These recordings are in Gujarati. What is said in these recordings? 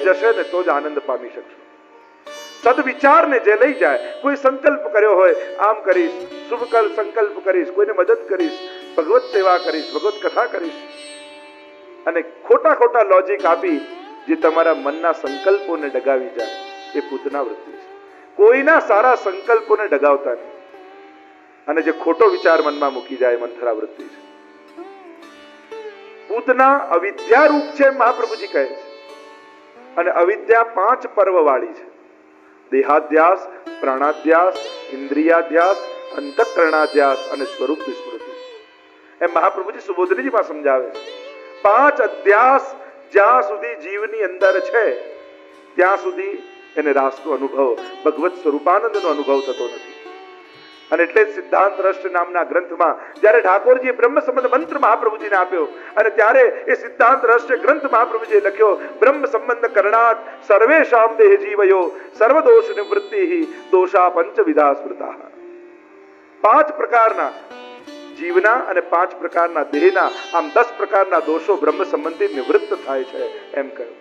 જશે ને તો જ આનંદ પામી શકશો. સદવિચારને જે લઈ જાય, કોઈ સંકલ્પ કર્યો હોય આમ કરીશ, શુભ સંકલ્પ કરીશ, કોઈને મદદ કરીશ, ભગવત સેવા કરીશ, ભગવત કથા કરીશ, અને ખોટા ખોટા લોજિક આપી જે તમારા મનના સંકલ્પોને ડગાવી જાય, એ પૂતના વૃત્તિ છે. કોઈના સારા સંકલ્પોને ડગાવતા નહીં, અને જે ખોટો વિચાર મનમાં મૂકી જાય મંથરા વૃત્તિ છે. પૂતના અવિદ્યા રૂપ છે, મહાપ્રભુજી કહે છે. અને અવિદ્યા 5 પર્વ વાળી છે: દેહાધ્યાસ, પ્રાણાધ્યાસ, ઇન્દ્રિયાધ્યાસ, અંતઃકરણાધ્યાસ અને સ્વરૂપ વિસ્મૃતિ. એમ મહાપ્રભુજી સુબોધનીજીમાં સમજાવે છે. 5 અધ્યાસ જ્યાં સુધી જીવની અંદર છે ત્યાં સુધી એને રાસનો અનુભવ, ભગવત સ્વરૂપાનંદનો અનુભવ થતો નથી. અને એટલે જ સિદ્ધાંત રસ નામના ગ્રંથમાં જ્યારે ઠાકોરજીએ બ્રહ્મ સંબંધ મંત્ર મહાપ્રભુજીને આપ્યો, અને ત્યારે એ સિદ્ધાંત રસ ગ્રંથ મહાપ્રભુજીએ લખ્યો, બ્રહ્મ સંબંધ કરણાત સર્વેશામ દેહ જીવયો સર્વદોષ નિવૃત્તિ દોષા પંચવિધા સ્મૃતા. 5 પ્રકારના જીવના અને 5 પ્રકારના દેહના, આમ 10 પ્રકારના દોષો બ્રહ્મ સંબંધી નિવૃત્ત થાય છે એમ કહ્યું.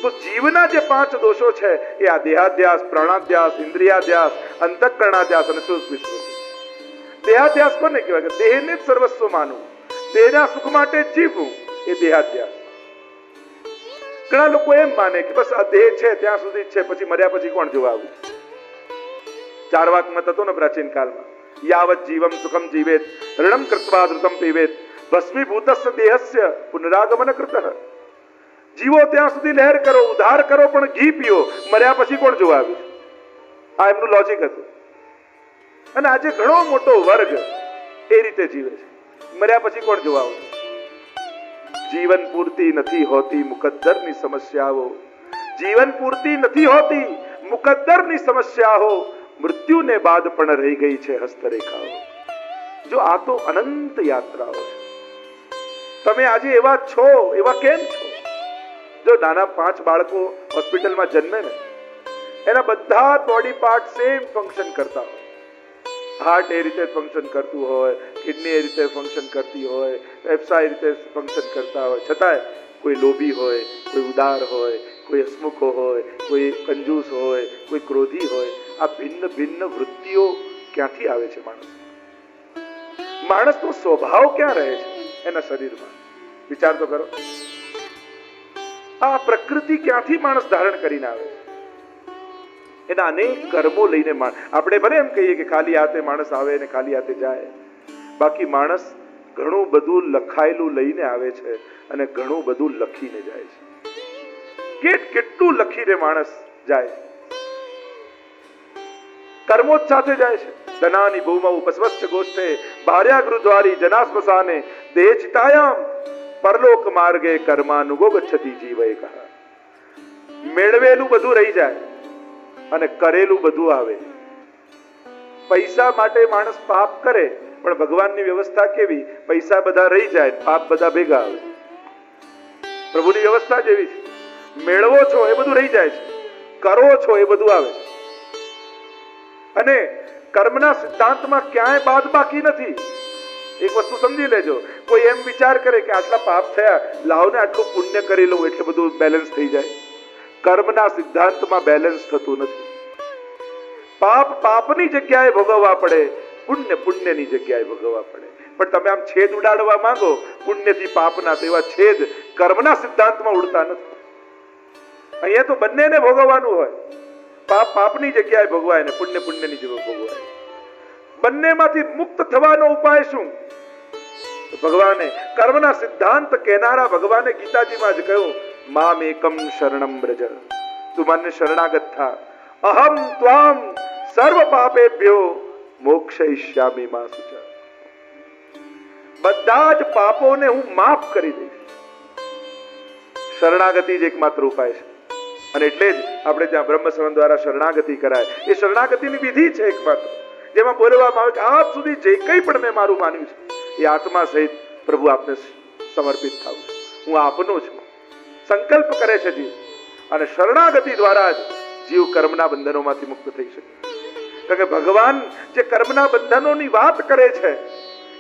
તો જીવના જે 5 દોષો છે એ આ દેહાધ્યાસ, પ્રાણાધ્યાસ, ઇન્દ્રિયાધ્યાસ, અંતઃકરણાધ્યાસ અને સુખ વિસ્મૃતિ. દેહાધ્યાસ કોને કહેવાય? કે દેહને જ સર્વસ્વ માનવું, દેહના સુખ માટે જ જીવવું, એ દેહાધ્યાસ. ઘણા લોકો એમ માને કે બસ આ દેહ છે ત્યાં સુધી જ છે, પછી મર્યા પછી કોણ જોવા આવું. ચારવાક મત હતો ને પ્રાચીન કાળમાં, યાવત જીવમ સુખમ જીવેત ઋણમ કૃત્વા ધૃતમ પીવેત ભસ્મીભૂતસ્ય દેહસ્ય પુનરાગમન કૃતઃ. જીવો ત્યાં સુધી લહેર કરો, ઉધાર કરો, પણ ઘી પીઓ, મર્યા પછી કોણ જોવા આવ્યું. આ એમનું લોજિક હતું. અને આજે ઘણો મોટો વર્ગ એ રીતે જીવે છે, મર્યા પછી કોણ જોવા આવ્યું. જીવન પૂર્તિ નથી હોતી મુકદ્દરની સમસ્યાઓ, જીવન પૂર્તિ નથી હોતી મુકદ્દરની સમસ્યાઓ, મૃત્યુને બાદ પણ રહી ગઈ છે હસ્તરેખાઓ. જો આ તો અનંત યાત્રાઓ છે. તમે આજે એવા છો, એવા કેમ છો? જો નાના 5 બાળકો હોસ્પિટલમાં જન્મે ને, એના બધા બોડી પાર્ટ સેમ ફંક્શન કરતા હોય. હાર્ટ એ રીતે ફંક્શન કરતું હોય, કિડની એ રીતે ફંક્શન કરતી હોય, ફેફસા એ રીતે ફંક્શન કરતા હોય, છતાંય કોઈ લોભી હોય, કોઈ ઉદાર હોય, કોઈ હસમુખો હોય, કોઈ કંજૂસ હોય, કોઈ ક્રોધી હોય. આ ભિન્ન ભિન્ન વૃત્તિઓ ક્યાંથી આવે છે? માણસનો સ્વભાવ ક્યાં રહે છે એના શરીરમાં? વિચાર તો કરો. આ પ્રકૃતિ ક્યાંથી માણસ ધારણ કરીને આવે છે? એના અનેક કર્મો લઈને આપણે ભલે એમ કહીએ કે ખાલી હાથે માણસ આવે ને ખાલી હાથે જાય, બાકી માણસ ઘણું બધું લખાયેલું લઈને આવે છે અને ઘણું બધું લખીને જાય છે. કેટલું લખીને માણસ જાય છે, કર્મો સાથે જાય છે. ધનાની ભૂમૌ પસ્વશ્ચ ગોષ્ઠે ભાર્યાગૃદ્વારી જનાસ્મશાને દેહ ચિતાયામ પરલોક માર્ગે કર્માનુગો ગચ્છતિ જીવય કહા. મેળવેલું બધું રહી જાય અને કરેલું બધું આવે. પૈસા માટે માણસ પાપ કરે, પણ ભગવાનની વ્યવસ્થા કેવી? પૈસા બધા રહી જાય, પાપ બધા ભેગા આવે. પ્રભુની વ્યવસ્થા જેવી છે. મેળવો છો એ બધું રહી જાય છે, કરો છો એ બધું આવે છે. અને કર્મના સિદ્ધાંતમાં ક્યાંય બાદ બાકી નથી. એક વસ્તુ સમજી લેજો, કોઈ એમ વિચાર કરે કે આટલા પાપ થયા, લાવને આટલું પુણ્ય કરી લઉં એટલે બધું બેલેન્સ થઈ જાય. કર્મના સિદ્ધાંતમાં બેલેન્સ થતું નથી. પાપ પાપની જગ્યાએ ભોગવવા પડે, પુણ્ય પુણ્યની જગ્યાએ ભોગવવા પડે. પણ તમે આમ છેદ ઉડાડવા માંગો પુણ્યથી પાપના, તેવા છેદ કર્મના સિદ્ધાંતમાં ઉડતા નથી. અહીંયા તો બંનેને ભોગવવાનું હોય. પાપ પાપની જગ્યાએ ભોગવાય ને પુણ્ય પુણ્યની જગ્યાએ ભોગવાય. બંનેમાંથી મુક્ત થવાનો ઉપાય શું? ભગવાને કર્મના સિદ્ધાંત કહેનારા ભગવાને ગીતાજીમાં જ કહ્યું, મામ એકમ શરણમ બ્રજ, તું મને શરણાગત થા, અહમ ત્વામ સર્વ પાપેભ્યો મોક્ષયિષ્યામિ મા શુચિ. બધા જ પાપોને હું માફ કરી દઈશ. શરણાગતિ જ એકમાત્ર ઉપાય છે. અને એટલે જ આપણે ત્યાં બ્રહ્મ સંબંધ દ્વારા શરણાગતિ કરાય. એ શરણાગતિની વિધિ છે એકમાત્ર, જેમાં બોલવામાં આવે કે આજ સુધી જે કંઈ પણ મેં મારું માન્યું છે એ આત્મા સહિત પ્રભુ આપને સમર્પિત થાઉં છું, હું આપનો છું. સંકલ્પ કરે છે જીવ, અને શરણાગતિ દ્વારા જ જીવ કર્મના બંધનોમાંથી મુક્ત થઈ શકે. કારણ કે ભગવાન જે કર્મના બંધનોની વાત કરે છે,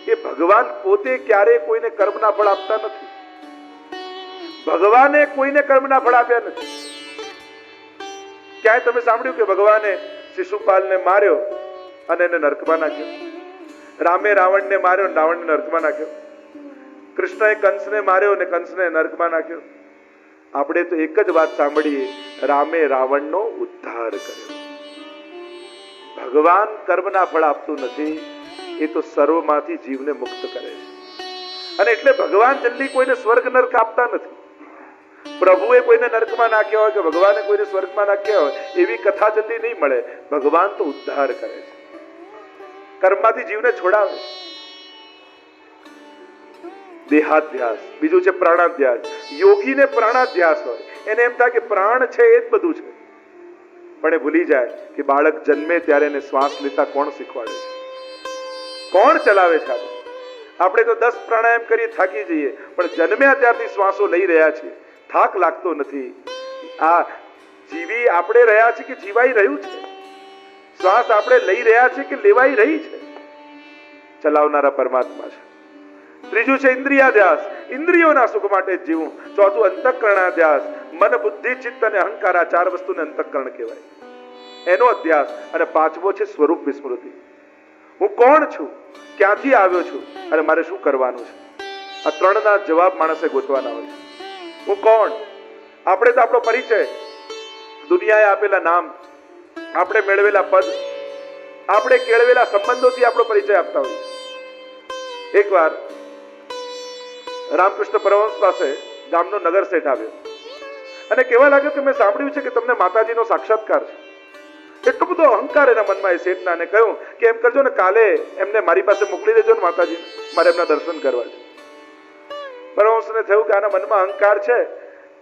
એ ભગવાન પોતે ક્યારેય કોઈને કર્મના ફળ આપતા નથી. ભગવાને કોઈને કર્મના ફળ આપ્યા નથી. ક્યાંય તમે સાંભળ્યું કે ભગવાને શિશુપાલને માર્યો અને એને નરકમાં નાખ્યો? રામે રાવણને માર્યો અને રાવણને નરકમાં નાખ્યો? કૃષ્ણએ કંસને માર્યો અને કંસને નરકમાં નાખ્યો? આપણે તો એક જ વાત સાંભળીએ, રામે રાવણનો ઉદ્ધાર કર્યો. ભગવાન કર્મના ફળ આપતું નથી, એ તો સર્વમાંથી જીવને મુક્ત કરે છે. અને એટલે ભગવાન જલ્દી કોઈને સ્વર્ગ નર્ક આપતા નથી. પ્રભુએ કોઈને નર્કમાં નાખ્યા હોય કે ભગવાને કોઈને સ્વર્ગમાં નાખ્યા હોય એવી કથા જલ્દી નહીં મળે. ભગવાન તો ઉદ્ધાર કરે છે, કર્મમાંથી જીવને છોડાવે. દેહાધ્યાસ, બીજું છે પ્રાણાધ્યાસ. યોગીને પ્રાણાધ્યાસ હોય, એને એમ થાય કે પ્રાણ છે એ જ બધું છે, પણ એ ભૂલી જાય કે બાળક જન્મે ત્યારે એને શ્વાસ લેતા કોણ શીખવાડે છે, કોણ ચલાવે છે. આપણે તો 10 પ્રાણાયામ કરીએ થાકી જઈએ, પણ જન્મ્યા ત્યારથી શ્વાસો લઈ રહ્યા છીએ, થાક લાગતો નથી. આ જીવી આપણે રહ્યા છે કે જીવાઈ રહ્યું છે? શ્વાસ આપણે લઈ રહ્યા છે કે લેવાઈ રહી છે? ચલાવનારા પરમાત્મા છે. ત્રીજું છે ઇન્દ્રિયાધ્યાસ, ઇન્દ્રિયોના સુખ માટે જ જીવવું. ચોથું અંતઃકરણાધ્યાસ, મન બુદ્ધિ ચિત્ત અને અહંકાર, આ 4 વસ્તુને અંતઃકરણ કહેવાય, એનો અધ્યાસ. અને પાંચમો છે સ્વરૂપ વિસ્મૃતિ. હું કોણ છું, ક્યાંથી આવ્યો છું અને મારે શું કરવાનું છે? આ 3ના જવાબ માણસે ગોતવાના હોય છે. હું કોણ? આપણે તો આપણો પરિચય, દુનિયાએ આપેલા નામ, આપણે મેળવેલા પદ, આપણે કેળવેલા સંબંધોથી આપણો પરિચય આપતા હોય. એકવાર રામકૃષ્ણ પરમહંસ પાસે ગામનો નગર શેઠ આવ્યો અને કહેવા લાગ્યો કે મેં સાંભળ્યું છે કે તમને માતાજીનો સાક્ષાત્કાર છે. એટલો બધો અહંકાર એના મનમાં એ શેઠના, અને કહ્યું કે એમ કરજો ને, કાલે એમને મારી પાસે મોકલી દેજો ને માતાજી, મારે એમના દર્શન કરવા છે. પરમહંસને થયું કે આના મનમાં અહંકાર છે.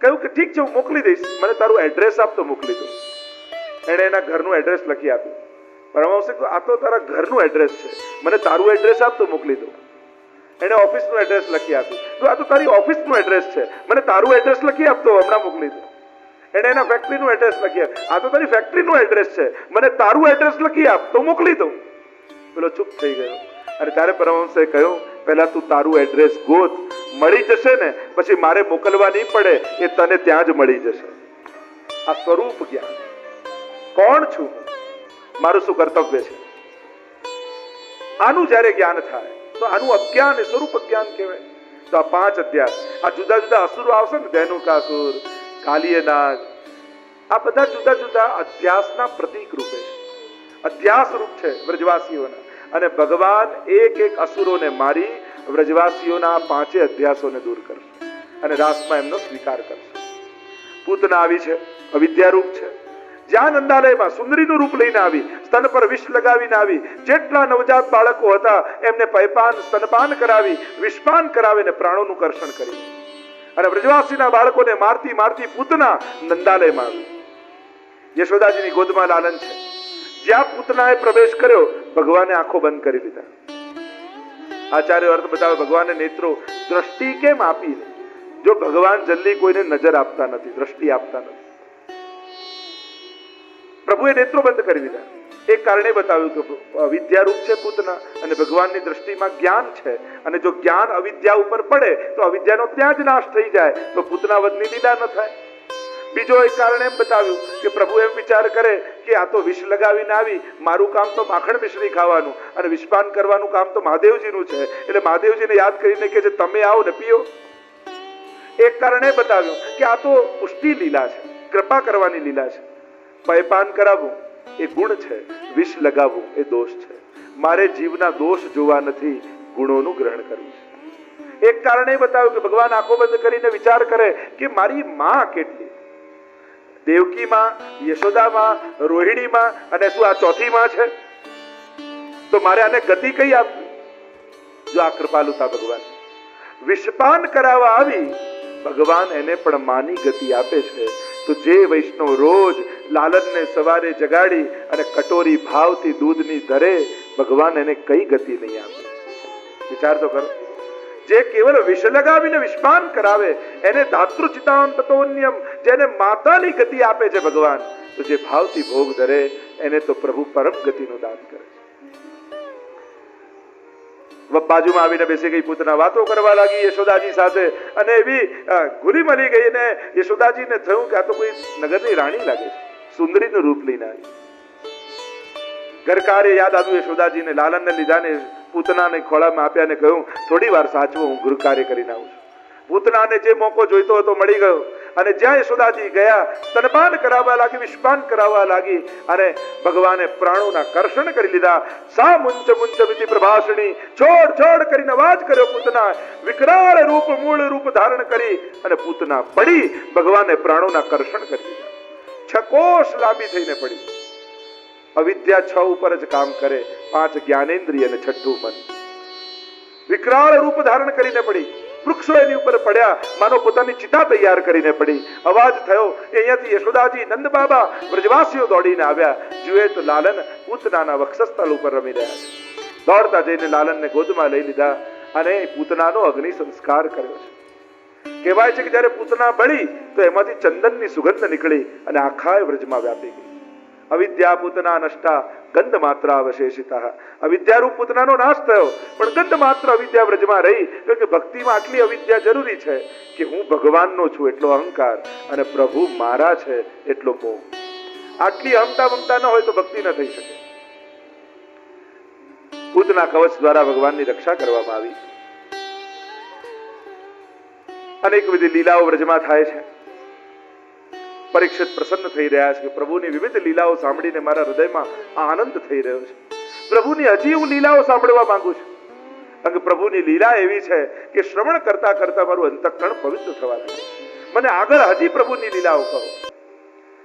કહ્યું કે ઠીક છે, હું મોકલી દઈશ, મને તારું એડ્રેસ આપ તો મોકલી દઉં. એણે એના ઘરનું એડ્રેસ લખી આપ્યું. પરમહંસે કહ્યું આ તો તારા ઘરનું એડ્રેસ છે, મને તારું એડ્રેસ આપ તો મોકલી દઉં. એણે ઓફિસનું એડ્રેસ લખી આપ્યું. તો આ તો તારી ઓફિસનું એડ્રેસ છે, મને તારું એડ્રેસ લખી આપતો હમણાં મોકલી દઉં. એણે એના ફેક્ટરીનું એડ્રેસ લખી આપ્યું. આ તો તારી ફેક્ટરીનું એડ્રેસ છે, મને તારું એડ્રેસ લખી આપ તો મોકલી દઉં. પેલો ચૂપ થઈ ગયો. અને ત્યારે પરમહંસે કહ્યું, પહેલા તું તારું એડ્રેસ ગોત, મળી જશે ને પછી મારે મોકલવા નહીં પડે, એ તને ત્યાં જ મળી જશે. આ સ્વરૂપ જ્ઞાન. કોણ છું, મારું શું કર્તવ્ય છે, આનું જ્યારે જ્ઞાન થાય તો આનું અજ્ઞાન એ સ્વરૂપ જ્ઞાન કહેવાય. તો આ 5 અધ્યાસ, આ જુદા જુદા અસુરો આવશે ને, ધેનુકાસુર, કાલિયનાગ, આ બધા જુદા જુદા અધ્યાસના પ્રતીક રૂપે છે, અધ્યાસ રૂપ છે વ્રજવાસીઓના. અને ભગવાન એક એક અસુરોને મારી વ્રજવાસીઓના 5 અધ્યાસોને દૂર કરશે અને રાસમાં એમનો સ્વીકાર કરશે. પૂતના આવી છે, અવિદ્યારૂપ છે. જ્યાં નંદાલયમાં સુંદરીનું રૂપ લઈને આવી, સ્તન પર વિષ લગાવીને આવી, જેટલા નવજાત બાળકો હતા એમને પયપાન સ્તનપાન કરાવી, વિષપાન કરાવીને પ્રાણોનું કર્ષણ કર્યું. અને વ્રજવાસીના બાળકોને મારતી મારતી પૂતના નંદાલયમાં આવી. યશોદાજીની ગોદમાં લાલન છે. જ્યાં પૂતનાએ પ્રવેશ કર્યો, ભગવાને આંખો બંધ કરી લીધા. આચાર્ય અર્થ બતાવે, ભગવાને નેત્રો દ્રષ્ટિ કેમ આપી? જો ભગવાન જલ્દી કોઈને નજર આપતા નથી, દ્રષ્ટિ આપતા નથી. પ્રભુએ નેત્રો બંધ કરી દીધા. એક કારણે બતાવ્યું કે વિદ્યારૂપ છે પૂતના, અને ભગવાનની દ્રષ્ટિમાં જ્ઞાન છે, અને જો જ્ઞાન અવિદ્યા ઉપર પડે તો અવિદ્યાનો ત્યાં જ નાશ થઈ જાય, તો પૂતના વધની લીલા ન થાય. બીજો એક કારણ એમ બતાવ્યું કે પ્રભુ એમ વિચાર કરે કે આ તો વિષ લગાવીને આવી, મારું કામ તો માખણ મિશ્રી ખાવાનું અને વિષપાન કરવાનું કામ તો મહાદેવજીનું છે, એટલે મહાદેવજીને યાદ કરીને કે તમે આવો ને પીઓ. એક કારણ એ બતાવ્યું કે આ તો પુષ્ટિ લીલા છે, કૃપા કરવાની લીલા છે. પયપાન કરાવવું એ ગુણ છે, વિષ લગાવવું એ દોષ છે. મારે જીવના દોષ જોવા નથી, ગુણોનું ગ્રહણ કરવું છે. એક કારણ એ બતાવ્યું કે ભગવાન આંખો બંધ કરીને વિચાર કરે કે મારી માં કેટલી, દેવકી માં, યશોદા માં, રોહિણી માં, અને શું આ ચોથી માં છે, તો મારે આને ગતિ કઈ આપવી? જો આ કૃપાલુતા ભગવાન. વિષપાન કરાવવા આવી, ભગવાન એને પણ માની ગતિ આપે છે. તો જે વૈષ્ણવ રોજ લાલનને સવારે જગાડી અને કટોરી ભાવથી દૂધની ધરે, ભગવાન એને કઈ ગતિ નહીં આપે? વિચાર તો કરો. જે કેવલ વિષ લગાવીને વિષપાન કરાવે, એને ધાતૃચિતાન તતોન્યમ, જેને માતાની ગતિ આપે છે ભગવાન, તો જે ભાવથી ભોગ ધરે એને તો પ્રભુ પરમ ગતિનું દાન કરે છે. બાજુમાં આવીને બેસી ગઈ પૂતના, વાતો કરવા લાગી યશોદાજી સાથે, અને એવી ઘુલી મળી ગઈ ને યશોદાજીને થયું કે આ તો કોઈ નગરની રાણી લાગે છે, સુંદરીનું રૂપ લઈને આવી. ઘરકારે યાદ આવ્યું યશોદાજીને, લાલનને લીધા ને પૂતનાને ખોળામાં આપ્યા ને કહ્યું, થોડી વાર સાચવો, હું ગૃહકાર્ય કરીને આવું છું. પૂતનાને જે મોકો જોઈતો હતો મળી ગયો અને જ્યાં યશોદાજી ગયા સ્તનપાન કરાવવા લાગી, વિષપાન કરાવવા લાગી અને ભગવાને પ્રાણોના કર્ષણ કરી લીધા. સા મુંચ મુંચ વિધિ પ્રભાષણી, છોડ છોડ કરીને અવાજ કર્યો પૂતના. વિકરાળ રૂપ મૂળ રૂપ ધારણ કરી અને પૂતના પડી ભગવાને પ્રાણોના કર્ષણ કરી લીધા. 6 કોષ લાંબી થઈને પડી. અવિદ્યા 6 ઉપર જ કામ કરે, 5 જ્ઞાનેન્દ્રિય અને 6ઠું મન. વિકરાળ રૂપ ધારણ કરીને પડી. વૃક્ષો એની ઉપર પડ્યા, માનો પોતાની ચિતા તૈયાર કરીને પડી. અવાજ થયો, અહીંયાથી યશોદાજી, નંદ બાબા, વ્રજવાસીઓ દોડીને આવ્યા. જુએ તો લાલન પૂતનાના વક્ષસ્થળ ઉપર રમી રહ્યા છે. દોડતા જઈને લાલનને ગોદમાં લઈ લીધા અને પૂતનાનો અગ્નિ સંસ્કાર કર્યો છે. કહેવાય છે કે જ્યારે પૂતના બળી તો એમાંથી ચંદનની સુગંધ નીકળી અને આખા વ્રજમાં વ્યાપી ગઈ. અવિદ્યા પૂતના નષ્ટા ગંધ માત્ર અવશેષિતા. અવિદ્યારૂપ પૂતનાનો નાશ થયો, પણ ગંધ માત્ર અવિદ્યા વ્રજમાં રહી. કારણ કે ભક્તિમાં આટલી અવિદ્યા જરૂરી છે કે હું ભગવાનનો છું એટલો અહંકાર અને પ્રભુ મારા છે એટલો મોહ. આટલી અહંતા મમતા ન હોય તો ભક્તિ ન થઈ શકે. પૂતના કવચ દ્વારા ભગવાનની રક્ષા કરવામાં આવી. અનેકવિધ લીલાઓ વ્રજમાં થાય છે. પરીક્ષિત પ્રસન્ન થઈ રહ્યા છે કે પ્રભુની વિવિધ લીલાઓ સાંભળીને મારા હૃદયમાં આનંદ થઈ રહ્યો છે. પ્રભુની હજી હું લીલાઓ સાંભળવા માંગુ છું. કારણ કે પ્રભુની લીલા એવી છે કે શ્રવણ કરતા કરતા મારું અંતઃકરણ પવિત્ર થવા લાગે. મને આગળ હજી પ્રભુની લીલાઓ કહો.